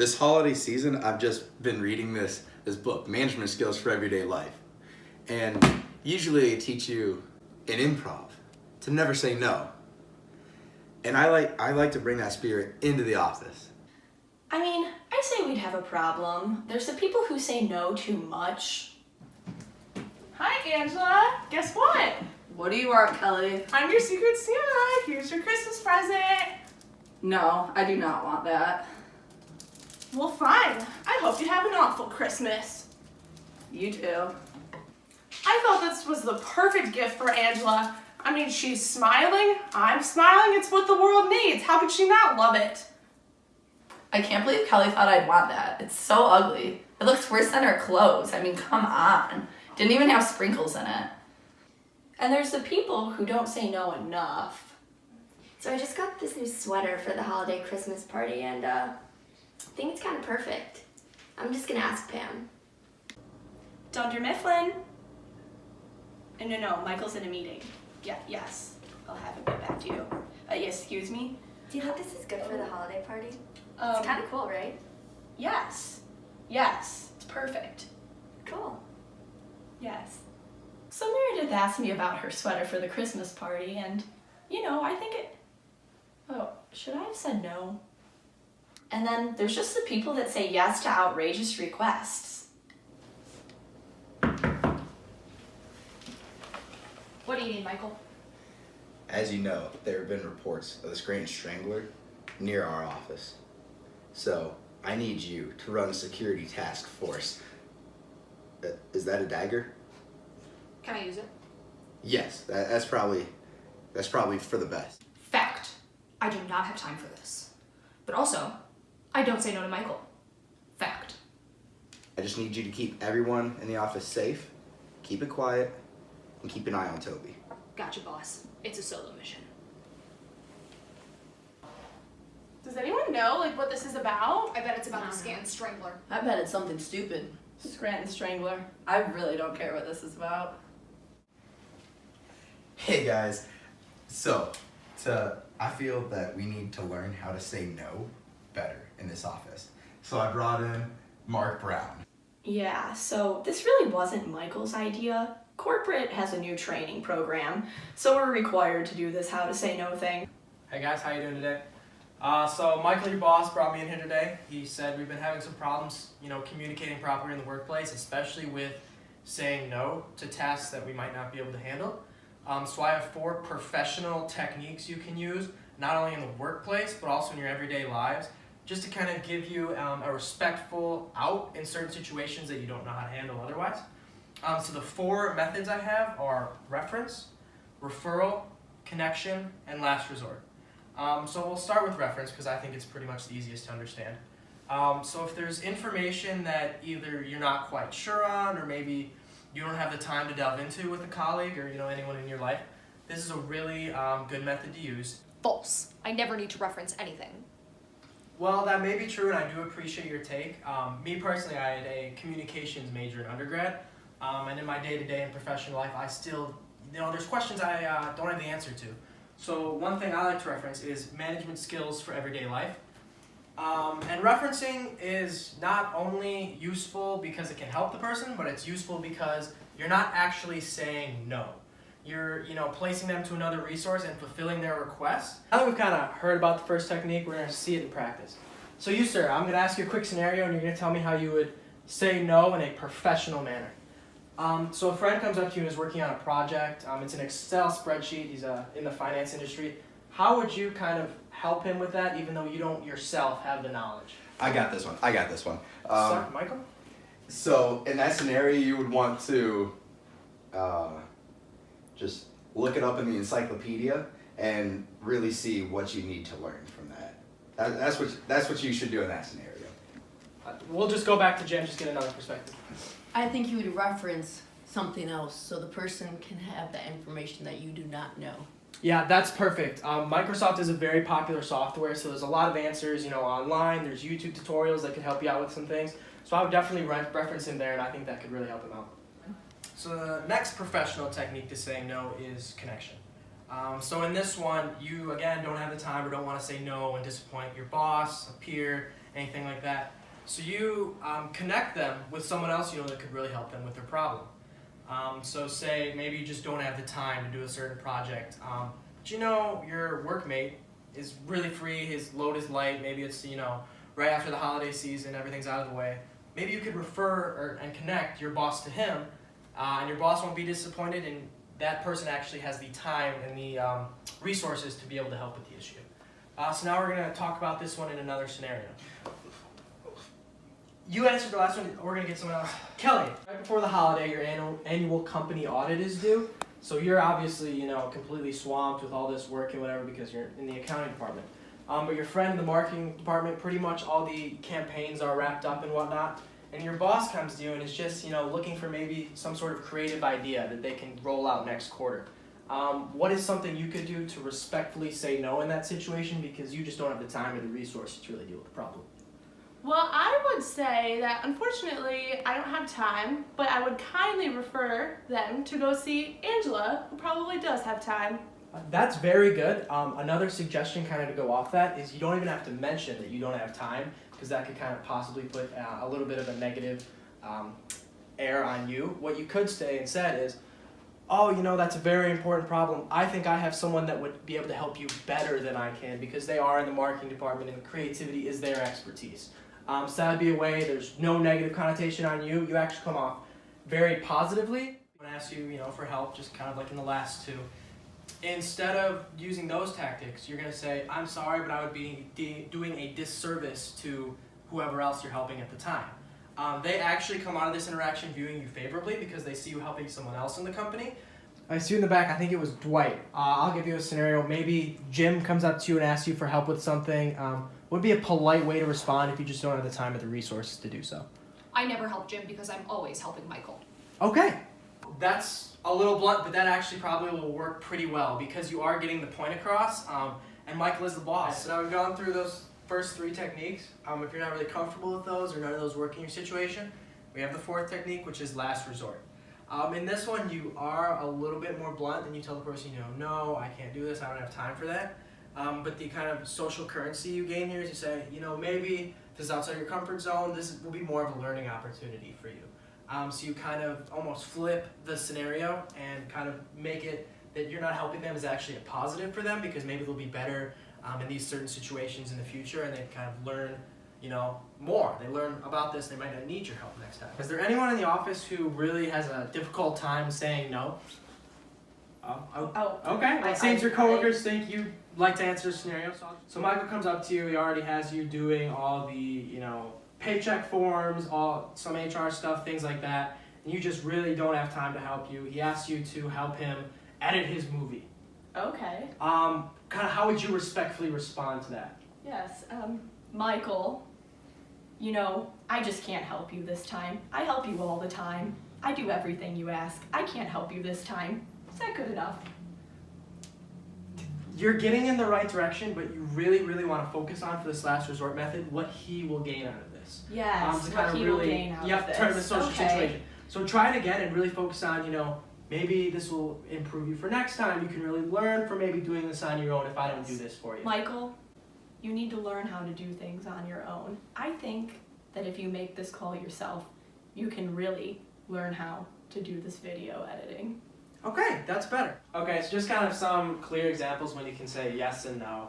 This holiday season, I've just been reading this book, Management Skills for Everyday Life. And usually they teach you in improv to never say no. And I like to bring that spirit into the office. I mean, I say we'd have a problem. There's the people who say no too much. Hi, Angela. Guess what? What do you want, Kelly? I'm your secret Santa. Here's your Christmas present. No, I do not want that. Well, fine. I hope you have an awful Christmas. You too. I thought this was the perfect gift for Angela. I mean, she's smiling. I'm smiling. It's what the world needs. How could she not love it? I can't believe Kelly thought I'd want that. It's so ugly. It looks worse than her clothes. I mean, come on. Didn't even have sprinkles in it. And there's the people who don't say no enough. So I just got this new sweater for the holiday Christmas party, and I think it's kind of perfect. I'm just gonna ask Pam. Dr. Mifflin? No, Michael's in a meeting. Yes. I'll have him get back to you. Yes, excuse me? Do you think this is good for the holiday party? Um, It's kind of cool, right? Yes, it's perfect. Cool. Yes. So Meredith asked me about her sweater for the Christmas party, and, I think it... Oh, should I have said no? And then there's just the people that say yes to outrageous requests. What do you need, Michael? As you know, there have been reports of the Scranton Strangler near our office. So I need you to run a security task force. Is that a dagger? Can I use it? Yes, that's probably for the best. Fact. I do not have time for this. But also, I don't say no to Michael. Fact. I just need you to keep everyone in the office safe, keep it quiet, and keep an eye on Toby. Gotcha, boss. It's a solo mission. Does anyone know what this is about? I bet it's about the Scranton Strangler. I bet it's something stupid. Scranton Strangler. I really don't care what this is about. Hey guys, I feel that we need to learn how to say no better in this office. So I brought in Mark Brown. Yeah, so this really wasn't Michael's idea. Corporate has a new training program, so we're required to do this how to say no thing. Hey guys, how you doing today? So Michael, your boss, brought me in here today. He said we've been having some problems, communicating properly in the workplace, especially with saying no to tasks that we might not be able to handle. So I have 4 professional techniques you can use, not only in the workplace, but also in your everyday lives, just to kind of give you a respectful out in certain situations that you don't know how to handle otherwise. So the 4 methods I have are reference, referral, connection, and last resort. So we'll start with reference because I think it's pretty much the easiest to understand. So if there's information that either you're not quite sure on, or maybe you don't have the time to delve into with a colleague or anyone in your life, this is a really good method to use. False. I never need to reference anything. Well, that may be true, and I do appreciate your take. Me personally, I had a communications major in undergrad, and in my day-to-day and professional life, I still, there's questions I don't have the answer to. So one thing I like to reference is management skills for everyday life. And referencing is not only useful because it can help the person, but it's useful because you're not actually saying no. You're, placing them to another resource and fulfilling their request. Now that we've kind of heard about the first technique, we're going to see it in practice. So you, sir, I'm going to ask you a quick scenario, and you're going to tell me how you would say no in a professional manner. So a friend comes up to you and is working on a project. It's an Excel spreadsheet. He's in the finance industry. How would you kind of help him with that, even though you don't yourself have the knowledge? I got this one. Sorry, Michael? So in that scenario, you would want to just look it up in the encyclopedia and really see what you need to learn from that. That's what you should do in that scenario. We'll just go back to Jen, just get another perspective. I think you would reference something else so the person can have the information that you do not know. Yeah, that's perfect. Microsoft is a very popular software, so there's a lot of answers, online. There's YouTube tutorials that can help you out with some things. So I would definitely reference him there, and I think that could really help him out. So the next professional technique to saying no is connection. So in this one, you, again, don't have the time or don't want to say no and disappoint your boss, a peer, anything like that. So you connect them with someone else you know that could really help them with their problem. So say maybe you just don't have the time to do a certain project, but you know your workmate is really free, his load is light, maybe it's, you know, right after the holiday season, everything's out of the way. Maybe you could refer and connect your boss to him, and your boss won't be disappointed, and that person actually has the time and the resources to be able to help with the issue. So now we're going to talk about this one in another scenario. You answered the last one, we're going to get someone else. Kelly, right before the holiday, your annual company audit is due. So you're obviously, you know, completely swamped with all this work and whatever because you're in the accounting department. But your friend in the marketing department, pretty much all the campaigns are wrapped up and whatnot. And your boss comes to you and is just, you know, looking for maybe some sort of creative idea that they can roll out next quarter. What is something you could do to respectfully say no in that situation because you just don't have the time or the resources to really deal with the problem? Well, I would say that unfortunately I don't have time, but I would kindly refer them to go see Angela, who probably does have time. That's very good. Another suggestion kind of to go off that is you don't even have to mention that you don't have time because that could kind of possibly put a little bit of a negative air on you. What you could say instead is, oh, you know, that's a very important problem. I think I have someone that would be able to help you better than I can because they are in the marketing department and creativity is their expertise. So that would be a way, there's no negative connotation on you. You actually come off very positively. I'm going to ask you, you know, for help, just kind of like in the last two. Instead of using those tactics, you're going to say, I'm sorry, but I would be doing a disservice to whoever else you're helping at the time. They actually come out of this interaction viewing you favorably because they see you helping someone else in the company. I see you in the back, I think it was Dwight. I'll give you a scenario. Maybe Jim comes up to you and asks you for help with something. Would be a polite way to respond if you just don't have the time or the resources to do so. I never help Jim because I'm always helping Michael. Okay. That's a little blunt, but that actually probably will work pretty well because you are getting the point across, and Michael is the boss. So now we've gone through those first three techniques. If you're not really comfortable with those or none of those work in your situation, we have the fourth technique, which is last resort. In this one, you are a little bit more blunt and you tell the person, you know, no, I can't do this, I don't have time for that. But the kind of social currency you gain here is you say, you know, maybe this is outside your comfort zone, this will be more of a learning opportunity for you. So you kind of almost flip the scenario and kind of make it that you're not helping them is actually a positive for them because maybe they'll be better in these certain situations in the future and they kind of learn, you know, more. They learn about this, they might not need your help next time. Is there anyone in the office who really has a difficult time saying no? Okay. It seems your coworkers think you like to answer scenarios. So Michael comes up to you, he already has you doing all the, you know, paycheck forms, some HR stuff, things like that, and you just really don't have time to help you. He asks you to help him edit his movie. Okay. Kind of how would you respectfully respond to that? Yes, Michael, you know, I just can't help you this time. I help you all the time. I do everything you ask. I can't help you this time. Is that good enough? You're getting in the right direction, but you really, really want to focus on for this last resort method what he will gain out of this. Yes, to what kind of he really, will gain out you of have this. to turn the social Okay. situation. So try it again and really focus on, you know, maybe this will improve you for next time. You can really learn from maybe doing this on your own if I don't do this for you. Michael, you need to learn how to do things on your own. I think that if you make this call yourself, you can really learn how to do this video editing. Okay, that's better. Okay, so just kind of some clear examples when you can say yes and no.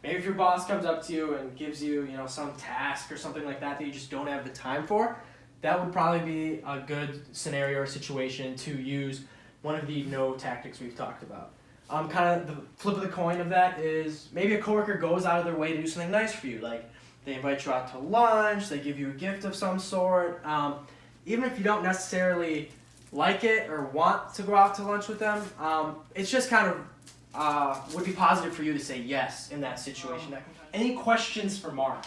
Maybe if your boss comes up to you and gives you, you know, some task or something like that that you just don't have the time for, that would probably be a good scenario or situation to use one of the no tactics we've talked about. Kind of the flip of the coin of that is maybe a coworker goes out of their way to do something nice for you, like they invite you out to lunch, they give you a gift of some sort. Even if you don't necessarily like it or want to go out to lunch with them, it's just kind of would be positive for you to say yes in that situation. Any questions for Mark?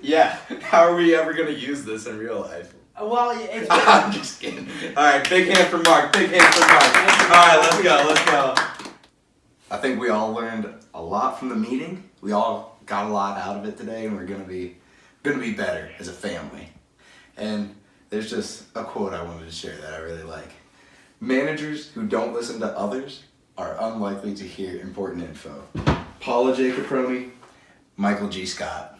Yeah, how are we ever going to use this in real life? Well, it's I'm just kidding. Alright, big hand for Mark, big hand for Mark. Alright, let's go. I think we all learned a lot from the meeting. We all got a lot out of it today, and we're gonna be better as a family. And there's just a quote I wanted to share that I really like. Managers who don't listen to others are unlikely to hear important info. Paula J. Caproni, Michael G. Scott.